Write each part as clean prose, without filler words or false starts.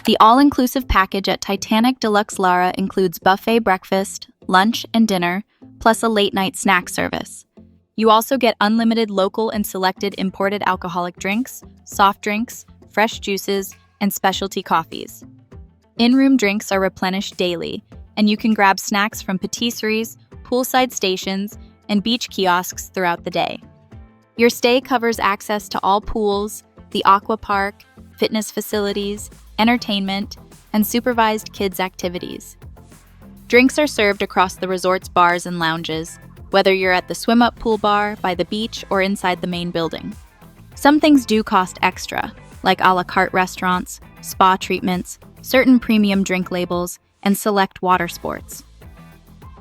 The all-inclusive package at Titanic Deluxe Lara includes buffet breakfast, lunch, and dinner, plus a late-night snack service. You also get unlimited local and selected imported alcoholic drinks, soft drinks, fresh juices, and specialty coffees. In-room drinks are replenished daily, and you can grab snacks from patisseries, poolside stations, and beach kiosks throughout the day. Your stay covers access to all pools, the aqua park, fitness facilities, entertainment, and supervised kids' activities. Drinks are served across the resort's bars and lounges, whether you're at the swim-up pool bar, by the beach, or inside the main building. Some things do cost extra, like a la carte restaurants, spa treatments, certain premium drink labels, and select water sports.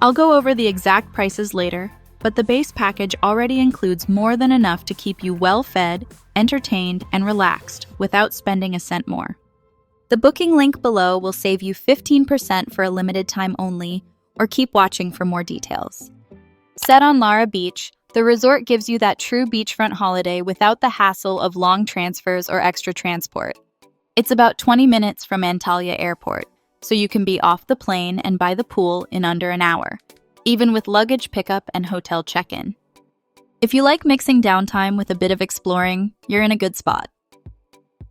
I'll go over the exact prices later, but the base package already includes more than enough to keep you well-fed, entertained, and relaxed without spending a cent more. The booking link below will save you 15% for a limited time only, or keep watching for more details. Set on Lara Beach, the resort gives you that true beachfront holiday without the hassle of long transfers or extra transport. It's about 20 minutes from Antalya Airport, so you can be off the plane and by the pool in under an hour, even with luggage pickup and hotel check-in. If you like mixing downtime with a bit of exploring, you're in a good spot.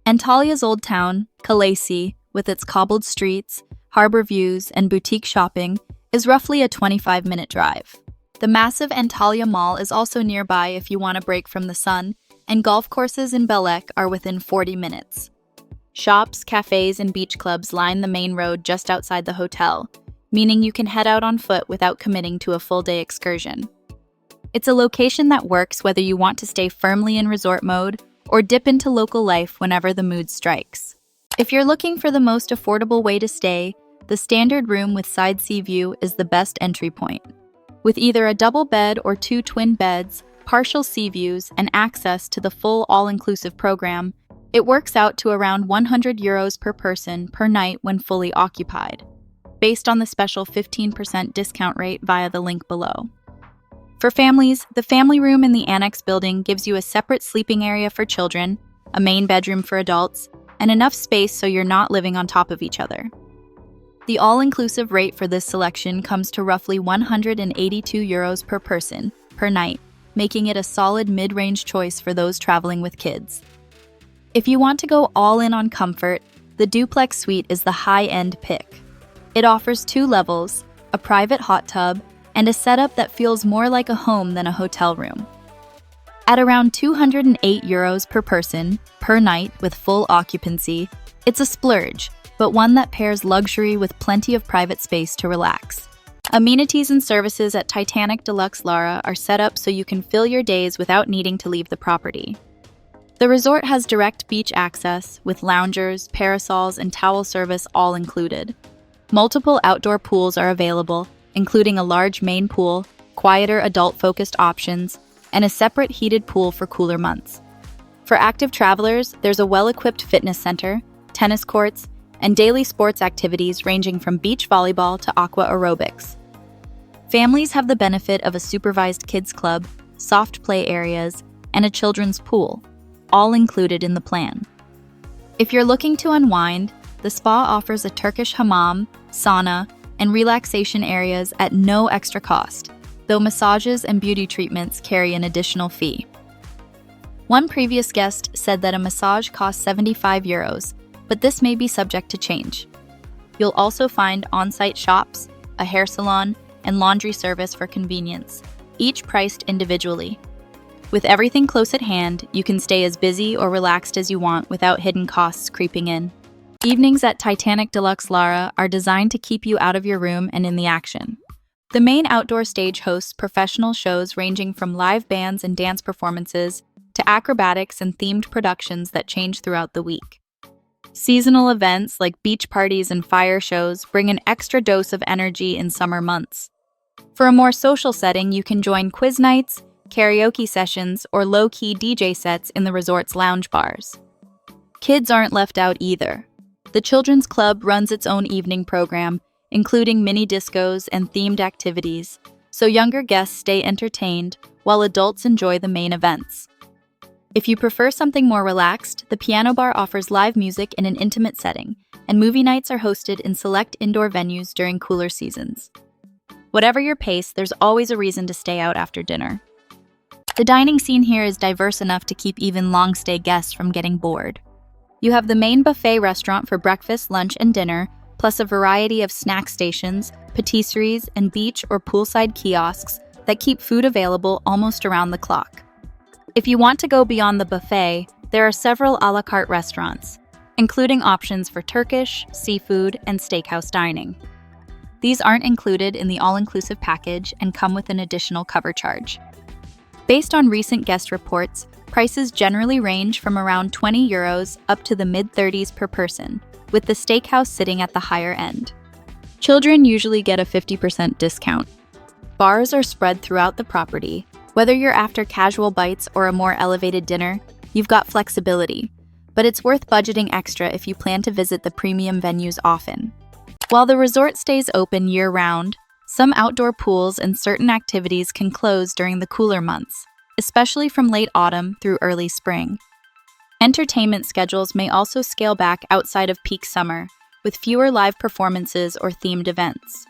Antalya's old town, Kalesi, with its cobbled streets, harbor views, and boutique shopping, is roughly a 25-minute drive. The massive Antalya Mall is also nearby if you want a break from the sun, and golf courses in Belek are within 40 minutes. Shops, cafes, and beach clubs line the main road just outside the hotel, meaning you can head out on foot without committing to a full-day excursion. It's a location that works whether you want to stay firmly in resort mode or dip into local life whenever the mood strikes. If you're looking for the most affordable way to stay, the standard room with side sea view is the best entry point. With either a double bed or 2 twin beds, partial sea views, and access to the full all-inclusive program, it works out to around €100 per person per night when fully occupied, based on the special 15% discount rate via the link below. For families, the family room in the annex building gives you a separate sleeping area for children, a main bedroom for adults, and enough space so you're not living on top of each other. The all-inclusive rate for this selection comes to roughly €182 per person per night, making it a solid mid-range choice for those traveling with kids. If you want to go all in on comfort, the duplex suite is the high-end pick. It offers 2 levels, a private hot tub, and a setup that feels more like a home than a hotel room. At around €208 per person per night with full occupancy, it's a splurge, but one that pairs luxury with plenty of private space to relax. Amenities and services at Titanic Deluxe Lara are set up so you can fill your days without needing to leave the property. The resort has direct beach access, with loungers, parasols, and towel service all included. Multiple outdoor pools are available, including a large main pool, quieter adult-focused options, and a separate heated pool for cooler months. For active travelers, there's a well-equipped fitness center, tennis courts, and daily sports activities ranging from beach volleyball to aqua aerobics. Families have the benefit of a supervised kids club, soft play areas, and a children's pool, all included in the plan. If you're looking to unwind, the spa offers a Turkish hammam, sauna, and relaxation areas at no extra cost, though massages and beauty treatments carry an additional fee. One previous guest said that a massage costs €75, but this may be subject to change. You'll also find on-site shops, a hair salon, and laundry service for convenience, each priced individually. With everything close at hand, you can stay as busy or relaxed as you want without hidden costs creeping in. Evenings at Titanic Deluxe Lara are designed to keep you out of your room and in the action. The main outdoor stage hosts professional shows ranging from live bands and dance performances to acrobatics and themed productions that change throughout the week. Seasonal events like beach parties and fire shows bring an extra dose of energy in summer months. For a more social setting, you can join quiz nights, karaoke sessions, or low-key DJ sets in the resort's lounge bars. Kids aren't left out either. The Children's Club runs its own evening program, including mini discos and themed activities, so younger guests stay entertained while adults enjoy the main events. If you prefer something more relaxed, the piano bar offers live music in an intimate setting, and movie nights are hosted in select indoor venues during cooler seasons. Whatever your pace, there's always a reason to stay out after dinner. The dining scene here is diverse enough to keep even long-stay guests from getting bored. You have the main buffet restaurant for breakfast, lunch, and dinner, plus a variety of snack stations, patisseries, and beach or poolside kiosks that keep food available almost around the clock. If you want to go beyond the buffet, there are several a la carte restaurants, including options for Turkish, seafood, and steakhouse dining. These aren't included in the all-inclusive package and come with an additional cover charge. Based on recent guest reports, prices generally range from around €20 up to the mid-30s per person, with the steakhouse sitting at the higher end. Children usually get a 50% discount. Bars are spread throughout the property. Whether you're after casual bites or a more elevated dinner, you've got flexibility, but it's worth budgeting extra if you plan to visit the premium venues often. While the resort stays open year-round, some outdoor pools and certain activities can close during the cooler months, especially from late autumn through early spring. Entertainment schedules may also scale back outside of peak summer, with fewer live performances or themed events.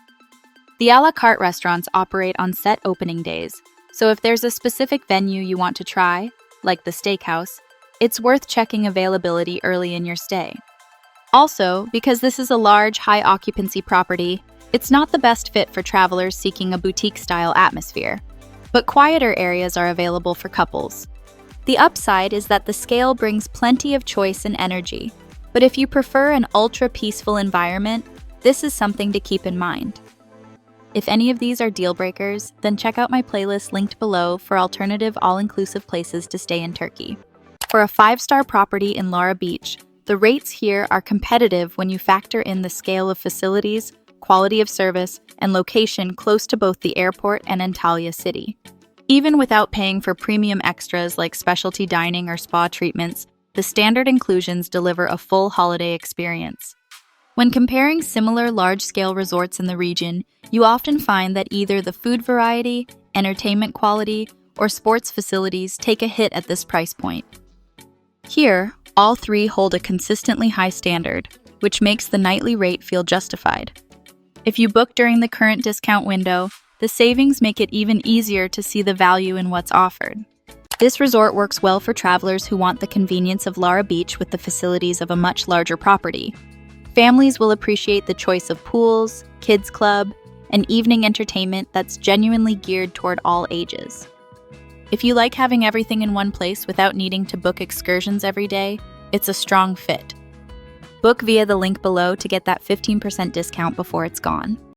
The a la carte restaurants operate on set opening days, so if there's a specific venue you want to try, like the steakhouse, it's worth checking availability early in your stay. Also, because this is a large, high-occupancy property, it's not the best fit for travelers seeking a boutique-style atmosphere, but quieter areas are available for couples. The upside is that the scale brings plenty of choice and energy, but if you prefer an ultra-peaceful environment, this is something to keep in mind. If any of these are deal breakers, then check out my playlist linked below for alternative all-inclusive places to stay in Turkey. For a 5-star property in Lara Beach, the rates here are competitive when you factor in the scale of facilities, quality of service, and location close to both the airport and Antalya city. Even without paying for premium extras like specialty dining or spa treatments, the standard inclusions deliver a full holiday experience. When comparing similar large-scale resorts in the region, you often find that either the food variety, entertainment quality, or sports facilities take a hit at this price point. Here, all three hold a consistently high standard, which makes the nightly rate feel justified. If you book during the current discount window, the savings make it even easier to see the value in what's offered. This resort works well for travelers who want the convenience of Lara Beach with the facilities of a much larger property. Families will appreciate the choice of pools, kids club, and evening entertainment that's genuinely geared toward all ages. If you like having everything in one place without needing to book excursions every day, it's a strong fit. Book via the link below to get that 15% discount before it's gone.